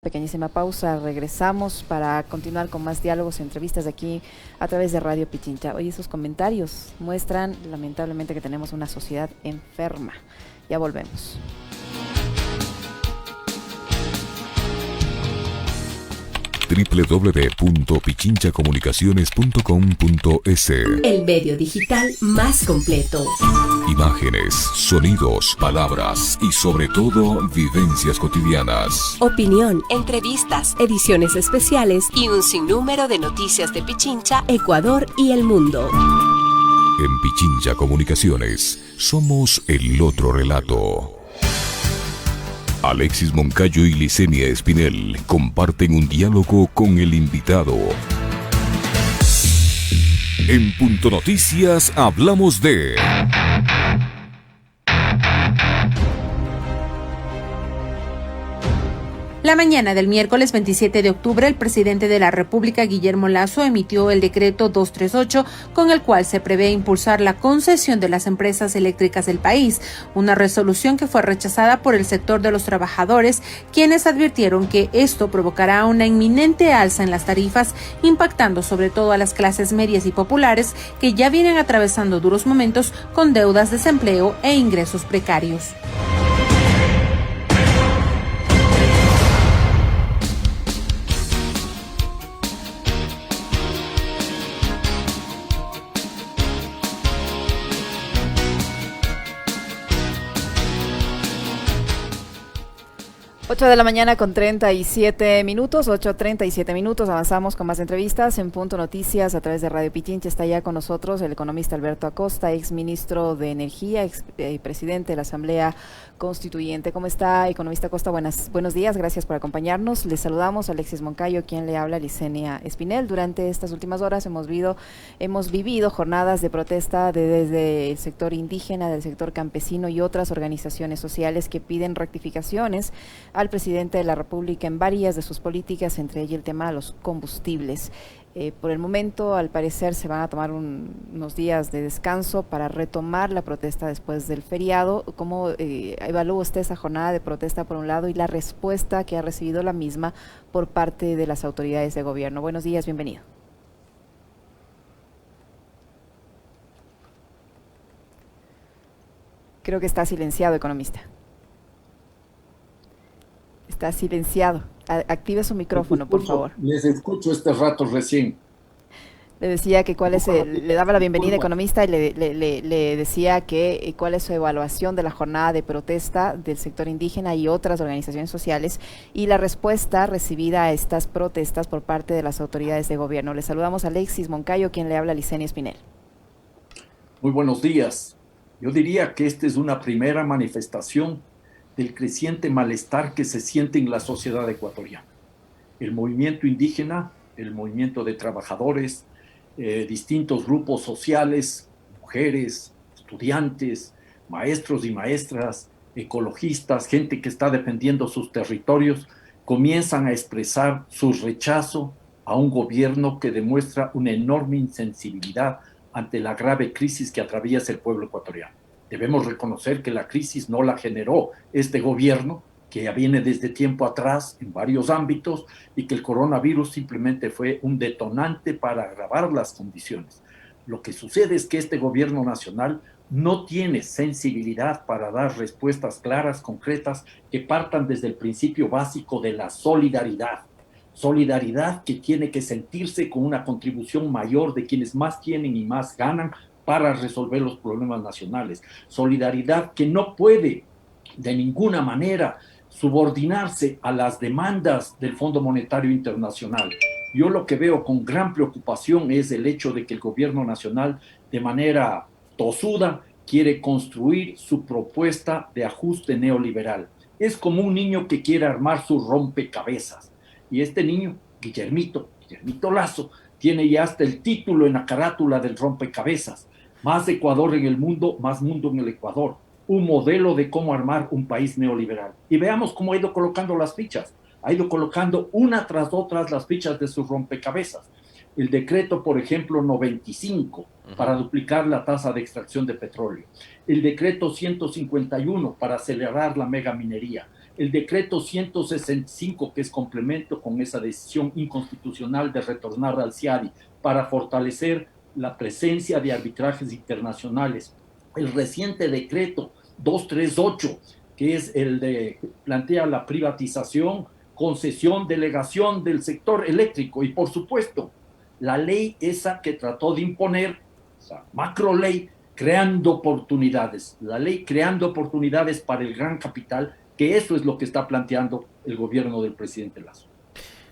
Pequeñísima pausa, regresamos para continuar con más diálogos y entrevistas aquí a través de Radio Pichincha. Hoy esos comentarios muestran lamentablemente que tenemos una sociedad enferma. Ya volvemos. www.pichinchacomunicaciones.com.es. El medio digital más completo. Imágenes, sonidos, palabras y sobre todo vivencias cotidianas. Opinión, entrevistas, ediciones especiales y un sinnúmero de noticias de Pichincha, Ecuador y el mundo. En Pichincha Comunicaciones somos el otro relato. Alexis Moncayo y Licenia Espinel comparten un diálogo con el invitado. En Punto Noticias hablamos de... La mañana del miércoles 27 de octubre, el presidente de la República, Guillermo Lasso, emitió el decreto 238, con el cual se prevé impulsar la concesión de las empresas eléctricas del país, una resolución que fue rechazada por el sector de los trabajadores, quienes advirtieron que esto provocará una inminente alza en las tarifas, impactando sobre todo a las clases medias y populares que ya vienen atravesando duros momentos con deudas, desempleo e ingresos precarios. 8 de la mañana con 37 minutos, 8:37 minutos, avanzamos con más entrevistas en Punto Noticias a través de Radio Pichincha. Está ya con nosotros el economista Alberto Acosta, ex ministro de Energía, ex presidente de la Asamblea Constituyente. ¿Cómo está, economista Acosta? Buenos días, gracias por acompañarnos. Les saludamos a Alexis Moncayo, quien le habla, Licenia Espinel. Durante estas últimas horas hemos vivido jornadas de protesta desde el sector indígena, del sector campesino y otras organizaciones sociales que piden rectificaciones al presidente de la República en varias de sus políticas, entre ellas el tema de los combustibles. Por el momento, al parecer, se van a tomar unos días de descanso para retomar la protesta después del feriado. ¿Cómo evalúa usted esa jornada de protesta por un lado y la respuesta que ha recibido la misma por parte de las autoridades de gobierno? Buenos días, bienvenido. Creo que está silenciado, economista. Está silenciado. Active su micrófono, por favor. Les escucho este rato recién. Le decía que le daba la bienvenida, economista, y le decía que cuál es su evaluación de la jornada de protesta del sector indígena y otras organizaciones sociales y la respuesta recibida a estas protestas por parte de las autoridades de gobierno. Le saludamos a Alexis Moncayo, quien le habla, Licenia Espinel. Muy buenos días. Yo diría que esta es una primera manifestación del creciente malestar que se siente en la sociedad ecuatoriana. El movimiento indígena, el movimiento de trabajadores, distintos grupos sociales, mujeres, estudiantes, maestros y maestras, ecologistas, gente que está defendiendo sus territorios, comienzan a expresar su rechazo a un gobierno que demuestra una enorme insensibilidad ante la grave crisis que atraviesa el pueblo ecuatoriano. Debemos reconocer que la crisis no la generó este gobierno, que ya viene desde tiempo atrás en varios ámbitos, y que el coronavirus simplemente fue un detonante para agravar las condiciones. Lo que sucede es que este gobierno nacional no tiene sensibilidad para dar respuestas claras, concretas, que partan desde el principio básico de la solidaridad. Solidaridad que tiene que sentirse con una contribución mayor de quienes más tienen y más ganan para resolver los problemas nacionales. Solidaridad que no puede de ninguna manera subordinarse a las demandas del Fondo Monetario Internacional. Yo lo que veo con gran preocupación es el hecho de que el gobierno nacional, de manera tosuda, quiere construir su propuesta de ajuste neoliberal. Es como un niño que quiere armar su rompecabezas. Y este niño, Guillermito Lasso, tiene ya hasta el título en la carátula del rompecabezas. Más Ecuador en el mundo, más mundo en el Ecuador. Un modelo de cómo armar un país neoliberal. Y veamos cómo ha ido colocando las fichas. Ha ido colocando una tras otra las fichas de sus rompecabezas. El decreto, por ejemplo, 95, para duplicar la tasa de extracción de petróleo. El decreto 151, para acelerar la megaminería. el decreto 165, que es complemento con esa decisión inconstitucional de retornar al CIADI para fortalecer la presencia de arbitrajes internacionales, el reciente decreto 238, que es el de plantea la privatización, concesión, delegación del sector eléctrico, y por supuesto, la ley esa que trató de imponer, esa macro ley, creando oportunidades, la ley creando oportunidades para el gran capital, que eso es lo que está planteando el gobierno del presidente Lasso.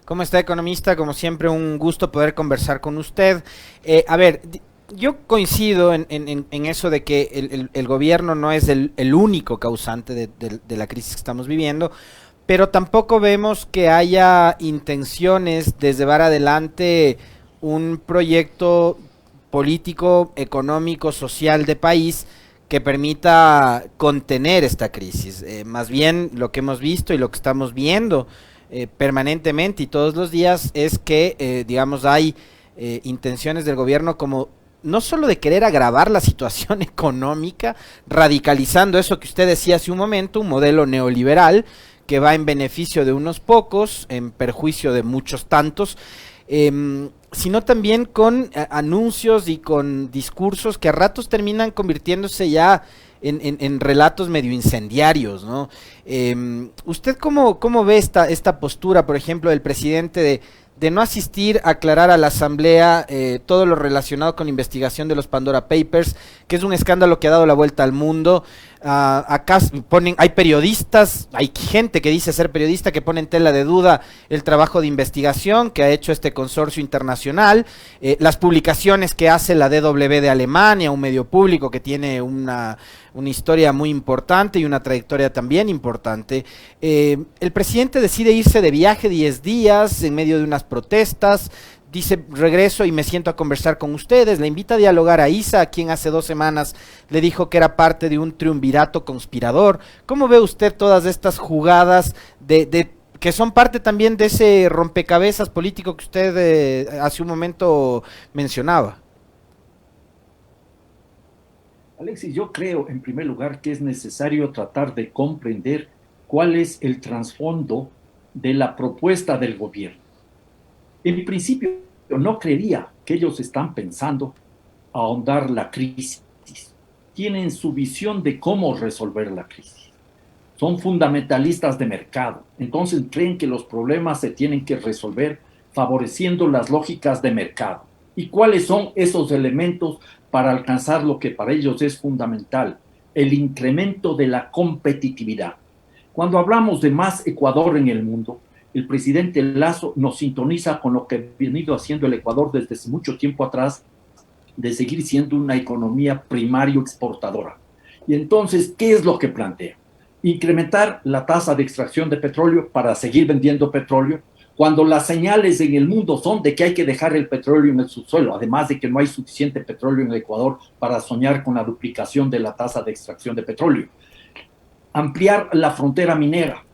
¿Cómo está, economista? Como siempre, un gusto poder conversar con usted. A ver, yo coincido en eso de que el gobierno no es el único causante de la crisis que estamos viviendo, pero tampoco vemos que haya intenciones de llevar adelante un proyecto político, económico, social de país que permita contener esta crisis. Más bien lo que hemos visto y lo que estamos viendo permanentemente y todos los días es que, digamos, hay intenciones del gobierno como no solo de querer agravar la situación económica, radicalizando eso que usted decía hace un momento, un modelo neoliberal que va en beneficio de unos pocos, en perjuicio de muchos tantos, sino también con anuncios y con discursos que a ratos terminan convirtiéndose ya en relatos medio incendiarios, ¿no? ¿Usted cómo ve esta postura, por ejemplo, del presidente de no asistir a aclarar a la Asamblea todo lo relacionado con la investigación de los Pandora Papers, que es un escándalo que ha dado la vuelta al mundo? Acá hay periodistas, hay gente que dice ser periodista que pone en tela de duda el trabajo de investigación que ha hecho este consorcio internacional, las publicaciones que hace la DW de Alemania, un medio público que tiene una historia muy importante y una trayectoria también importante. El presidente decide irse de viaje 10 días en medio de unas protestas, dice regreso y me siento a conversar con ustedes, le invita a dialogar a Issa, a quien hace 2 semanas le dijo que era parte de un triunvirato conspirador. ¿Cómo ve usted todas estas jugadas que son parte también de ese rompecabezas político que usted hace un momento mencionaba? Alexis, yo creo en primer lugar que es necesario tratar de comprender cuál es el trasfondo de la propuesta del gobierno. En principio, no creería que ellos están pensando ahondar la crisis. Tienen su visión de cómo resolver la crisis. Son fundamentalistas de mercado. Entonces creen que los problemas se tienen que resolver favoreciendo las lógicas de mercado. ¿Y cuáles son esos elementos para alcanzar lo que para ellos es fundamental? El incremento de la competitividad. Cuando hablamos de más Ecuador en el mundo, el presidente Lasso nos sintoniza con lo que ha venido haciendo el Ecuador desde hace mucho tiempo atrás, de seguir siendo una economía primario exportadora. Y entonces, ¿qué es lo que plantea? Incrementar la tasa de extracción de petróleo para seguir vendiendo petróleo, cuando las señales en el mundo son de que hay que dejar el petróleo en el subsuelo, además de que no hay suficiente petróleo en el Ecuador para soñar con la duplicación de la tasa de extracción de petróleo. Ampliar la frontera minera,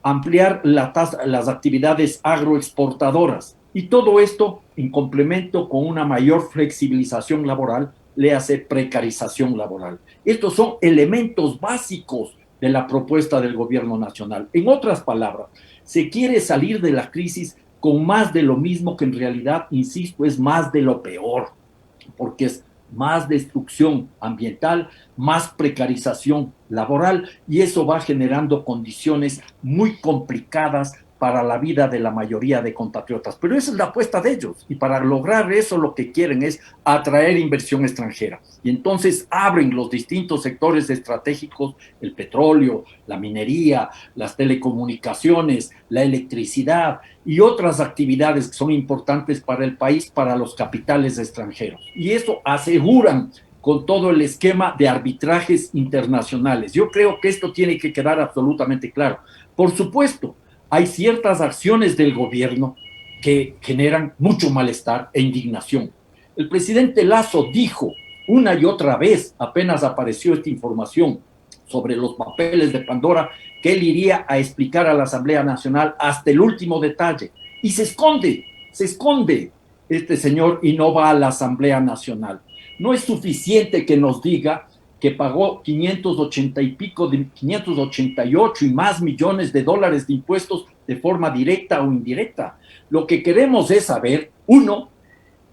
ampliar las actividades agroexportadoras, y todo esto en complemento con una mayor flexibilización laboral, le hace precarización laboral. Estos son elementos básicos de la propuesta del gobierno nacional. En otras palabras, se quiere salir de la crisis con más de lo mismo, que en realidad, insisto, es más de lo peor, porque es más destrucción ambiental, más precarización laboral, y eso va generando condiciones muy complicadas para la vida de la mayoría de compatriotas. Pero esa es la apuesta de ellos, y para lograr eso lo que quieren es atraer inversión extranjera. Y entonces abren los distintos sectores estratégicos, el petróleo, la minería, las telecomunicaciones, la electricidad y otras actividades que son importantes para el país, para los capitales extranjeros. Y eso aseguran con todo el esquema de arbitrajes internacionales. Yo creo que esto tiene que quedar absolutamente claro. Por supuesto, hay ciertas acciones del gobierno que generan mucho malestar e indignación. El presidente Lasso dijo una y otra vez, apenas apareció esta información sobre los papeles de Pandora, que él iría a explicar a la Asamblea Nacional hasta el último detalle. Y se esconde este señor y no va a la Asamblea Nacional. No es suficiente que nos diga que pagó 588 y más millones de dólares de impuestos de forma directa o indirecta. Lo que queremos es saber, uno,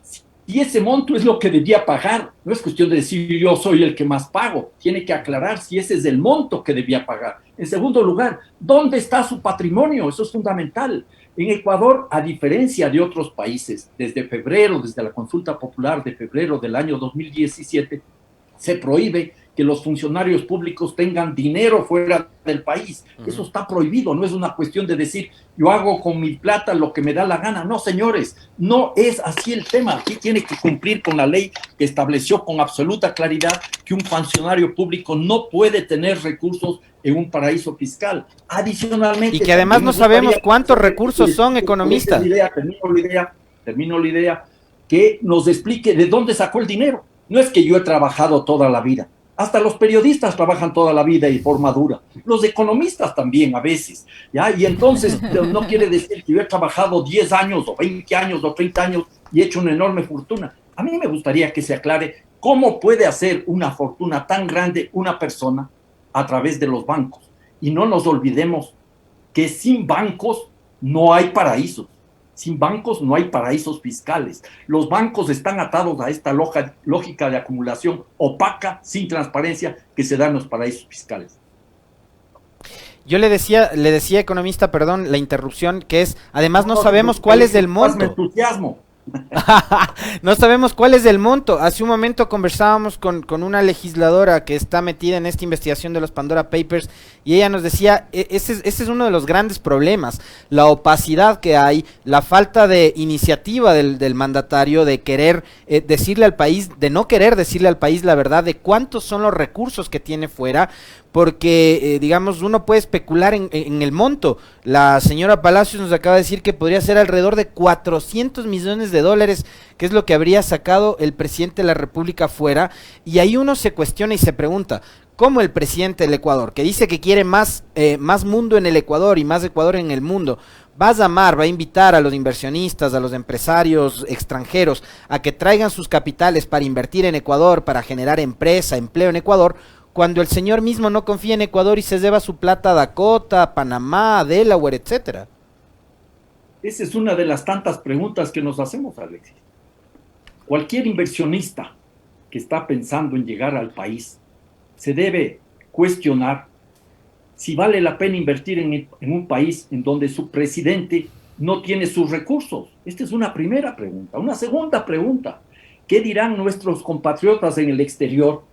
si ese monto es lo que debía pagar. No es cuestión de decir yo soy el que más pago. Tiene que aclarar si ese es el monto que debía pagar. En segundo lugar, ¿dónde está su patrimonio? Eso es fundamental. En Ecuador, a diferencia de otros países, desde la consulta popular de febrero del año 2017, se prohíbe que los funcionarios públicos tengan dinero fuera del país. Eso está prohibido, no es una cuestión de decir yo hago con mi plata lo que me da la gana. No, señores, no es así el tema. Aquí tiene que cumplir con la ley que estableció con absoluta claridad que un funcionario público no puede tener recursos en un paraíso fiscal. Adicionalmente... Y que además no sabemos cuántos recursos son, economista. Termino la idea, que nos explique de dónde sacó el dinero. No es que yo he trabajado toda la vida. Hasta los periodistas trabajan toda la vida y de forma dura. Los economistas también a veces, ¿ya? Y entonces no quiere decir que yo he trabajado 10 años o 20 años o 30 años y he hecho una enorme fortuna. A mí me gustaría que se aclare cómo puede hacer una fortuna tan grande una persona a través de los bancos. Y no nos olvidemos que sin bancos no hay paraísos. Sin bancos no hay paraísos fiscales. Los bancos están atados a esta lógica de acumulación opaca, sin transparencia, que se da en los paraísos fiscales. Yo le decía, economista, perdón, la interrupción, que es, además no sabemos cuál es el monto. Entusiasmo. No sabemos cuál es el monto. Hace un momento conversábamos con una legisladora que está metida en esta investigación de los Pandora Papers y ella nos decía, ese es uno de los grandes problemas, la opacidad que hay, la falta de iniciativa del mandatario de querer decirle al país, de no querer decirle al país la verdad de cuántos son los recursos que tiene fuera, porque digamos uno puede especular en el monto. La señora Palacios nos acaba de decir que podría ser alrededor de 400 millones de dólares, que es lo que habría sacado el presidente de la República fuera, y ahí uno se cuestiona y se pregunta, ¿cómo el presidente del Ecuador, que dice que quiere más mundo en el Ecuador y más Ecuador en el mundo, va a invitar a los inversionistas, a los empresarios extranjeros a que traigan sus capitales para invertir en Ecuador, para generar empresa, empleo en Ecuador, cuando el señor mismo no confía en Ecuador y se lleva su plata a Dakota, a Panamá, a Delaware, etcétera? Esa es una de las tantas preguntas que nos hacemos, Alexis. Cualquier inversionista que está pensando en llegar al país se debe cuestionar si vale la pena invertir en un país en donde su presidente no tiene sus recursos. Esta es una primera pregunta. Una segunda pregunta, ¿qué dirán nuestros compatriotas en el exterior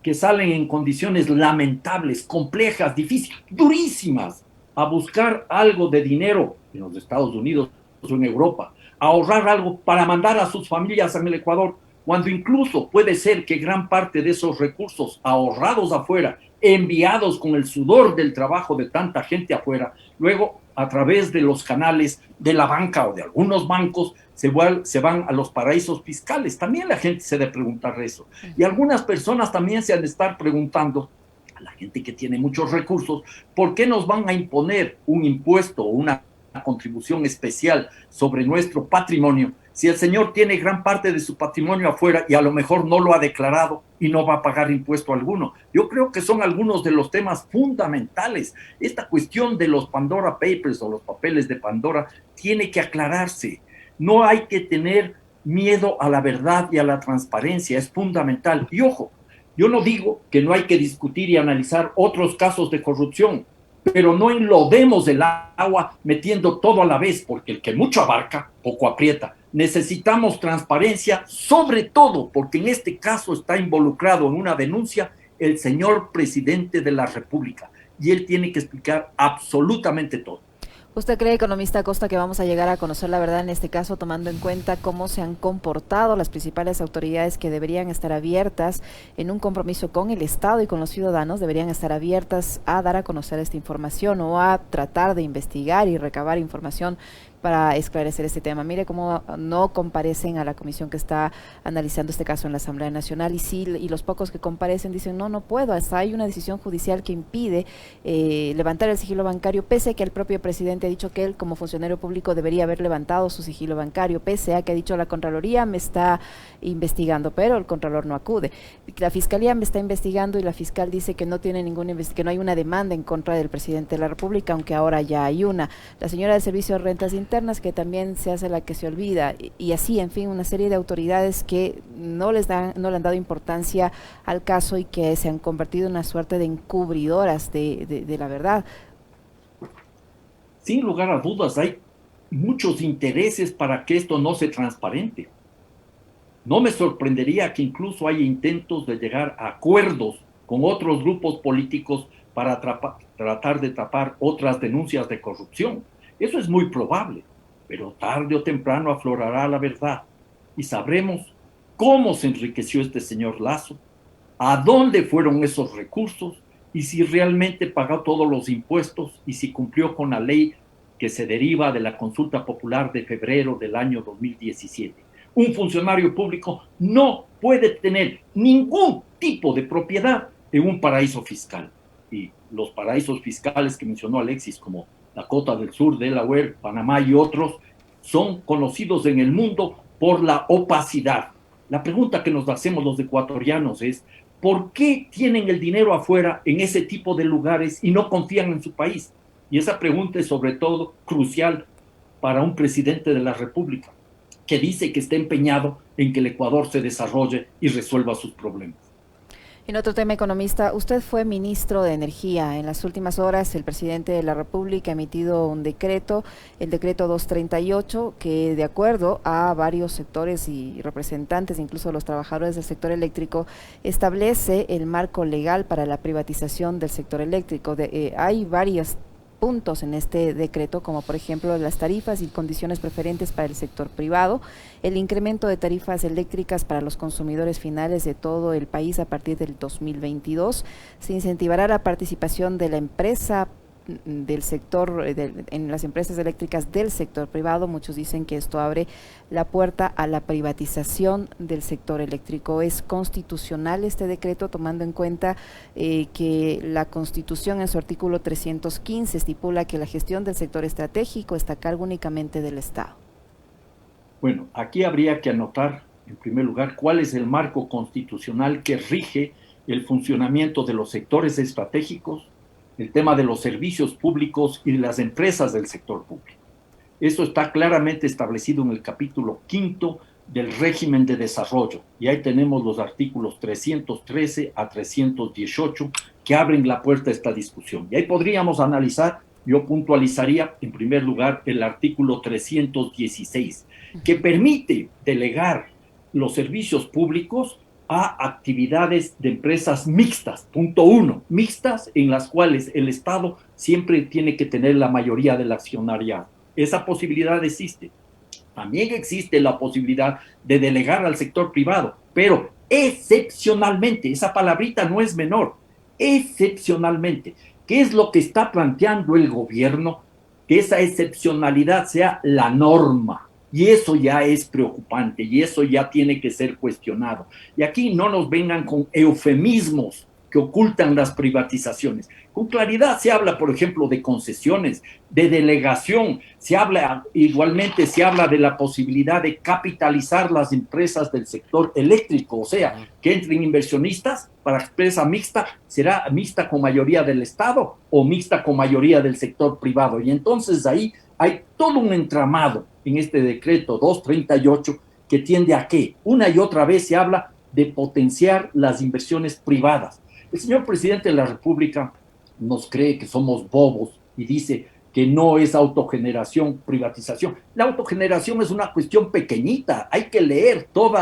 que salen en condiciones lamentables, complejas, difíciles, durísimas, a buscar algo de dinero en los Estados Unidos o en Europa, a ahorrar algo para mandar a sus familias en el Ecuador, cuando incluso puede ser que gran parte de esos recursos ahorrados afuera, enviados con el sudor del trabajo de tanta gente afuera, luego a través de los canales de la banca o de algunos bancos se van a los paraísos fiscales? También la gente se debe preguntar eso. Y algunas personas también se han de estar preguntando, a la gente que tiene muchos recursos, ¿por qué nos van a imponer un impuesto o una contribución especial sobre nuestro patrimonio si el señor tiene gran parte de su patrimonio afuera y a lo mejor no lo ha declarado y no va a pagar impuesto alguno? Yo creo que son algunos de los temas fundamentales. Esta cuestión de los Pandora Papers o los papeles de Pandora tiene que aclararse. No hay que tener miedo a la verdad y a la transparencia, es fundamental. Y ojo, yo no digo que no hay que discutir y analizar otros casos de corrupción, pero no enlodemos el agua metiendo todo a la vez, porque el que mucho abarca, poco aprieta. Necesitamos transparencia, sobre todo porque en este caso está involucrado en una denuncia el señor presidente de la República, y él tiene que explicar absolutamente todo. ¿Usted cree, economista Acosta, que vamos a llegar a conocer la verdad en este caso, tomando en cuenta cómo se han comportado las principales autoridades que deberían estar abiertas en un compromiso con el Estado y con los ciudadanos, deberían estar abiertas a dar a conocer esta información o a tratar de investigar y recabar información para esclarecer este tema? Mire cómo no comparecen a la comisión que está analizando este caso en la Asamblea Nacional, y los pocos que comparecen dicen no puedo, hasta hay una decisión judicial que impide levantar el sigilo bancario, pese a que el propio presidente presidente ha dicho que él, como funcionario público, debería haber levantado su sigilo bancario, pese a que ha dicho la Contraloría me está investigando, pero el Contralor no acude. La Fiscalía me está investigando y la fiscal dice que no tiene que no hay una demanda en contra del presidente de la República, aunque ahora ya hay una. La señora del Servicio de Rentas Internas, que también se hace la que se olvida, y así, en fin, una serie de autoridades que no le han dado importancia al caso y que se han convertido en una suerte de encubridoras de la verdad. Sin lugar a dudas, hay muchos intereses para que esto no sea transparente. No me sorprendería que incluso haya intentos de llegar a acuerdos con otros grupos políticos para tratar de tapar otras denuncias de corrupción. Eso es muy probable, pero tarde o temprano aflorará la verdad y sabremos cómo se enriqueció este señor Lasso, a dónde fueron esos recursos y si realmente pagó todos los impuestos y si cumplió con la ley que se deriva de la consulta popular de febrero del año 2017. Un funcionario público no puede tener ningún tipo de propiedad en un paraíso fiscal. Y los paraísos fiscales que mencionó Alexis, como Dakota del Sur, Delaware, Panamá y otros, son conocidos en el mundo por la opacidad. La pregunta que nos hacemos los ecuatorianos es, ¿por qué tienen el dinero afuera en ese tipo de lugares y no confían en su país? Y esa pregunta es sobre todo crucial para un presidente de la República, que dice que está empeñado en que el Ecuador se desarrolle y resuelva sus problemas. En otro tema, economista, usted fue ministro de Energía. En las últimas horas, el presidente de la República ha emitido un decreto, el decreto 238, que de acuerdo a varios sectores y representantes, incluso los trabajadores del sector eléctrico, establece el marco legal para la privatización del sector eléctrico. Hay varios puntos en este decreto, como por ejemplo las tarifas y condiciones preferentes para el sector privado, el incremento de tarifas eléctricas para los consumidores finales de todo el país a partir del 2022, se incentivará la participación de la empresa del sector, en las empresas eléctricas del sector privado. Muchos dicen que esto abre la puerta a la privatización del sector eléctrico. ¿Es constitucional este decreto, tomando en cuenta que la Constitución en su artículo 315 estipula que la gestión del sector estratégico está a cargo únicamente del Estado? Bueno, aquí habría que anotar, en primer lugar, cuál es el marco constitucional que rige el funcionamiento de los sectores estratégicos, el tema de los servicios públicos y de las empresas del sector público. Eso está claramente establecido en el capítulo 5 del régimen de desarrollo, y ahí tenemos los artículos 313 a 318 que abren la puerta a esta discusión. Y ahí podríamos analizar, yo puntualizaría en primer lugar el artículo 316, que permite delegar los servicios públicos a actividades de empresas mixtas, punto 1, mixtas en las cuales el Estado siempre tiene que tener la mayoría del accionariado. Esa posibilidad existe. También existe la posibilidad de delegar al sector privado, pero excepcionalmente, esa palabrita no es menor, excepcionalmente. ¿Qué es lo que está planteando el gobierno? Que esa excepcionalidad sea la norma. Y eso ya es preocupante y eso ya tiene que ser cuestionado. Y aquí no nos vengan con eufemismos que ocultan las privatizaciones. Con claridad se habla, por ejemplo, de concesiones, de delegación, igualmente se habla de la posibilidad de capitalizar las empresas del sector eléctrico, o sea, que entren inversionistas para empresa mixta, será mixta con mayoría del Estado o mixta con mayoría del sector privado. Y entonces ahí hay todo un entramado en este decreto 238 que tiende a que una y otra vez se habla de potenciar las inversiones privadas. El señor presidente de la República nos cree que somos bobos y dice que no es autogeneración, privatización. La autogeneración es una cuestión pequeñita, hay que leer todo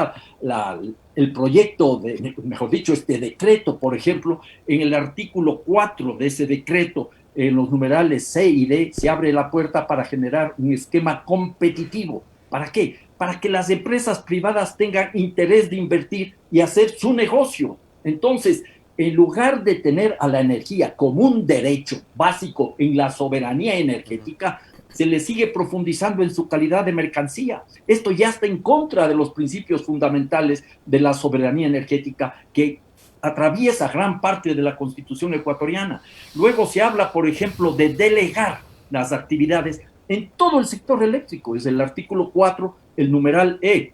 el proyecto, mejor dicho, este decreto, por ejemplo, en el artículo 4 de ese decreto, en los numerales C y D, se abre la puerta para generar un esquema competitivo. ¿Para qué? Para que las empresas privadas tengan interés de invertir y hacer su negocio. Entonces, en lugar de tener a la energía como un derecho básico en la soberanía energética, se le sigue profundizando en su calidad de mercancía. Esto ya está en contra de los principios fundamentales de la soberanía energética que atraviesa gran parte de la Constitución ecuatoriana. Luego se habla, por ejemplo, de delegar las actividades en todo el sector eléctrico, es el artículo 4, el numeral E.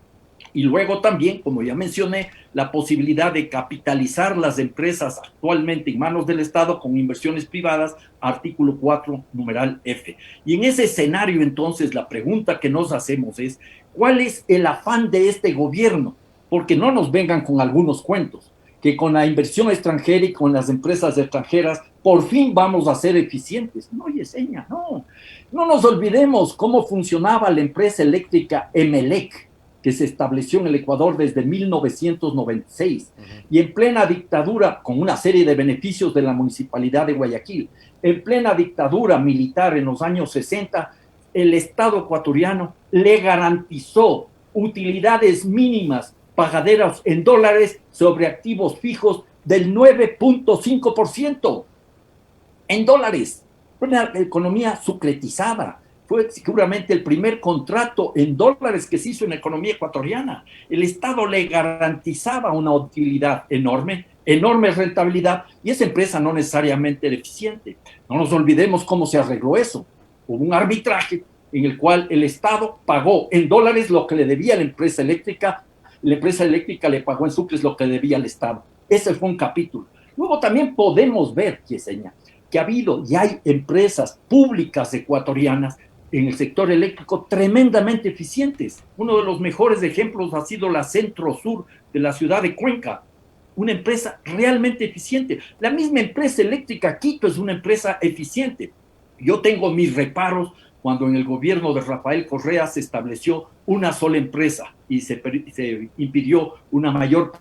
Y luego también, como ya mencioné, la posibilidad de capitalizar las empresas actualmente en manos del Estado con inversiones privadas, artículo 4, numeral F. Y en ese escenario, entonces, la pregunta que nos hacemos es, ¿cuál es el afán de este gobierno? Porque no nos vengan con algunos cuentos, que con la inversión extranjera y con las empresas extranjeras, por fin vamos a ser eficientes. No, Yesenia, no. No nos olvidemos cómo funcionaba la empresa eléctrica Emelec, que se estableció en el Ecuador desde 1996, y en plena dictadura, con una serie de beneficios de la Municipalidad de Guayaquil, en plena dictadura militar en los años 60, el Estado ecuatoriano le garantizó utilidades mínimas pagaderas en dólares sobre activos fijos del 9.5%. En dólares. Una economía sucretizada. Fue seguramente el primer contrato en dólares que se hizo en la economía ecuatoriana. El Estado le garantizaba una utilidad enorme, enorme rentabilidad, y esa empresa no necesariamente era eficiente. No nos olvidemos cómo se arregló eso. Hubo un arbitraje en el cual el Estado pagó en dólares lo que le debía a la empresa eléctrica le pagó en sucres lo que debía al Estado. Ese fue un capítulo. Luego también podemos ver, Yesenia, que ha habido y hay empresas públicas ecuatorianas en el sector eléctrico tremendamente eficientes. Uno de los mejores ejemplos ha sido la Centro Sur de la ciudad de Cuenca, una empresa realmente eficiente. La misma empresa eléctrica Quito es una empresa eficiente. Yo tengo mis reparos cuando en el gobierno de Rafael Correa se estableció una sola empresa y se impidió una mayor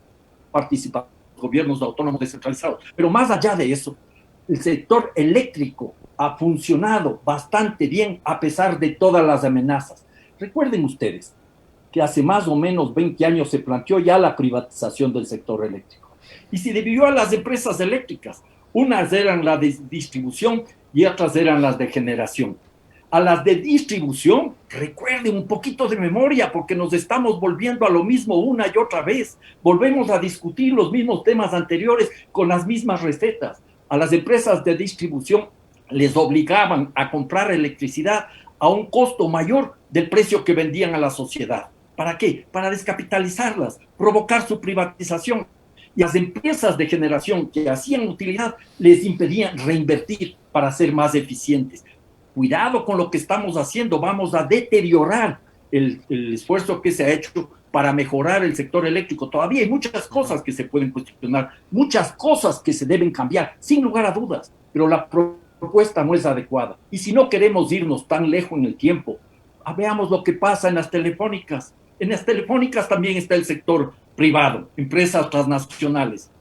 participación de los gobiernos autónomos descentralizados. Pero más allá de eso, el sector eléctrico ha funcionado bastante bien a pesar de todas las amenazas. Recuerden ustedes que hace más o menos 20 años se planteó ya la privatización del sector eléctrico. Y se dividió a las empresas eléctricas. Unas eran las de distribución y otras eran las de generación. A las de distribución, recuerden un poquito de memoria, porque nos estamos volviendo a lo mismo una y otra vez. Volvemos a discutir los mismos temas anteriores con las mismas recetas. A las empresas de distribución les obligaban a comprar electricidad a un costo mayor del precio que vendían a la sociedad. ¿Para qué? Para descapitalizarlas, provocar su privatización. Y las empresas de generación que hacían utilidad les impedían reinvertir para ser más eficientes. Cuidado con lo que estamos haciendo, vamos a deteriorar el esfuerzo que se ha hecho para mejorar el sector eléctrico. Todavía hay muchas cosas que se pueden cuestionar, muchas cosas que se deben cambiar, sin lugar a dudas, pero la propuesta no es adecuada. Y si no queremos irnos tan lejos en el tiempo, veamos lo que pasa en las telefónicas. En las telefónicas también está el sector privado, empresas transnacionales.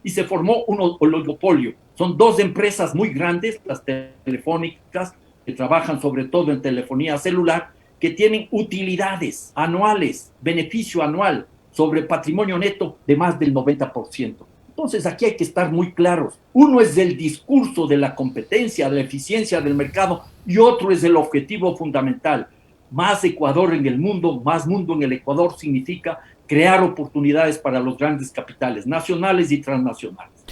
Y se formó un oligopolio. Son dos empresas muy grandes, las telefónicas, que trabajan sobre todo en telefonía celular, que tienen utilidades anuales, beneficio anual sobre patrimonio neto de más del 90%. Entonces aquí hay que estar muy claros. Uno es el discurso de la competencia, de la eficiencia del mercado, y otro es el objetivo fundamental. Más Ecuador en el mundo, más mundo en el Ecuador significa crear oportunidades para los grandes capitales nacionales y transnacionales.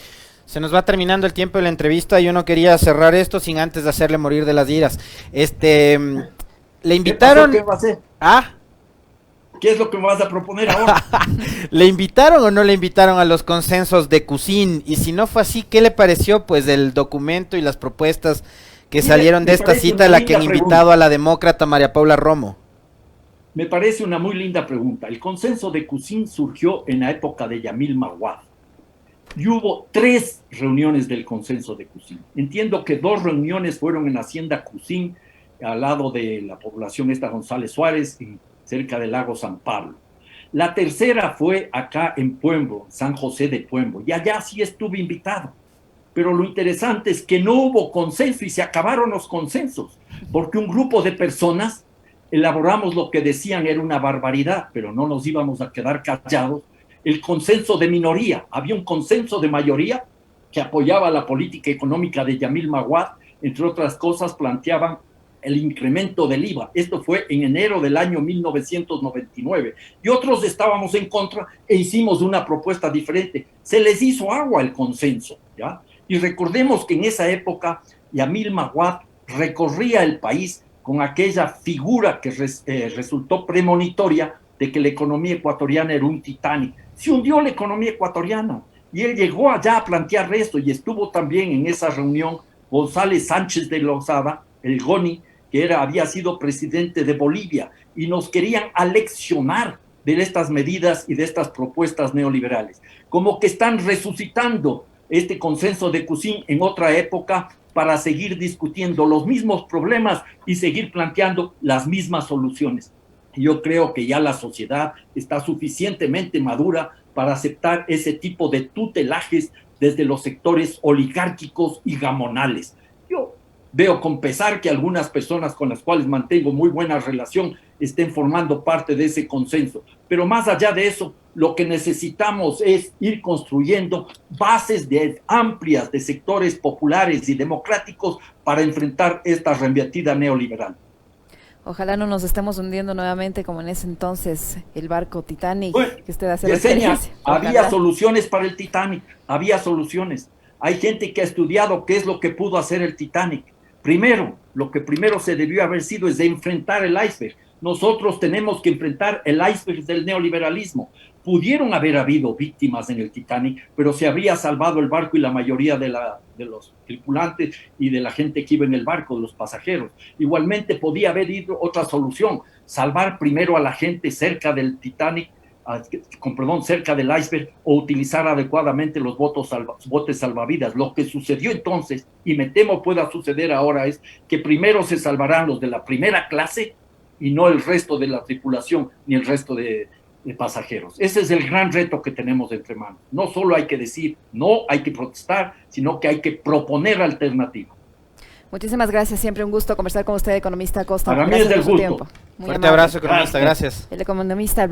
Se nos va terminando el tiempo de la entrevista. Yo no quería cerrar esto sin antes de hacerle morir de las iras. Le invitaron. ¿Qué va a hacer? ¿Ah? ¿Qué es lo que me vas a proponer ahora? ¿Le invitaron o no le invitaron a los consensos de CUSIN? Y si no fue así, ¿qué le pareció pues del documento y las propuestas que salieron de esta cita a la que han invitado a la demócrata María Paula Romo? Me parece una muy linda pregunta. El consenso de CUSIN surgió en la época de Yamil Maguad. Y hubo 3 reuniones del consenso de CUSIN. Entiendo que 2 reuniones fueron en Hacienda CUSIN, al lado de la población esta González Suárez, cerca del lago San Pablo. La tercera fue acá en Puembo, San José de Puembo, y allá sí estuve invitado. Pero lo interesante es que no hubo consenso y se acabaron los consensos, porque un grupo de personas elaboramos lo que decían era una barbaridad, pero no nos íbamos a quedar callados. El consenso de minoría, había un consenso de mayoría que apoyaba la política económica de Yamil Maguad, entre otras cosas planteaban el incremento del IVA. Esto fue en enero del año 1999. Y otros estábamos en contra e hicimos una propuesta diferente. Se les hizo agua el consenso, ¿ya? Y recordemos que en esa época Yamil Maguad recorría el país con aquella figura que resultó premonitoria de que la economía ecuatoriana era un Titanic. Se hundió la economía ecuatoriana y él llegó allá a plantear esto, y estuvo también en esa reunión González Sánchez de Lozada, el GONI, que había sido presidente de Bolivia, y nos querían aleccionar de estas medidas y de estas propuestas neoliberales. Como que están resucitando este consenso de Cusín en otra época para seguir discutiendo los mismos problemas y seguir planteando las mismas soluciones. Yo creo que ya la sociedad está suficientemente madura para aceptar ese tipo de tutelajes desde los sectores oligárquicos y gamonales. Yo veo con pesar que algunas personas con las cuales mantengo muy buena relación estén formando parte de ese consenso. Pero más allá de eso, lo que necesitamos es ir construyendo bases amplias de sectores populares y democráticos para enfrentar esta arremetida neoliberal. Ojalá no nos estemos hundiendo nuevamente como en ese entonces el barco Titanic. Bueno, que usted hace Yesenia, había Ojalá. soluciones para el Titanic, había soluciones. Hay gente que ha estudiado qué es lo que pudo hacer el Titanic. Primero, lo que primero se debió haber sido es de enfrentar el iceberg. Nosotros tenemos que enfrentar el iceberg del neoliberalismo. Pudieron haber habido víctimas en el Titanic, pero se habría salvado el barco y la mayoría de los tripulantes y de la gente que iba en el barco, de los pasajeros. Igualmente podía haber ido otra solución, salvar primero a la gente cerca del Titanic, cerca del iceberg, o utilizar adecuadamente los botes salvavidas. Lo que sucedió entonces, y me temo pueda suceder ahora, es que primero se salvarán los de la primera clase y no el resto de la tripulación ni el resto de pasajeros. Ese es el gran reto que tenemos entre manos. No solo hay que decir no, hay que protestar, sino que hay que proponer alternativas. Muchísimas gracias, siempre un gusto conversar con usted, economista Acosta. Para mí Gracias es del por su gusto. tiempo. Muy Fuerte amable. abrazo, economista, gracias. El economista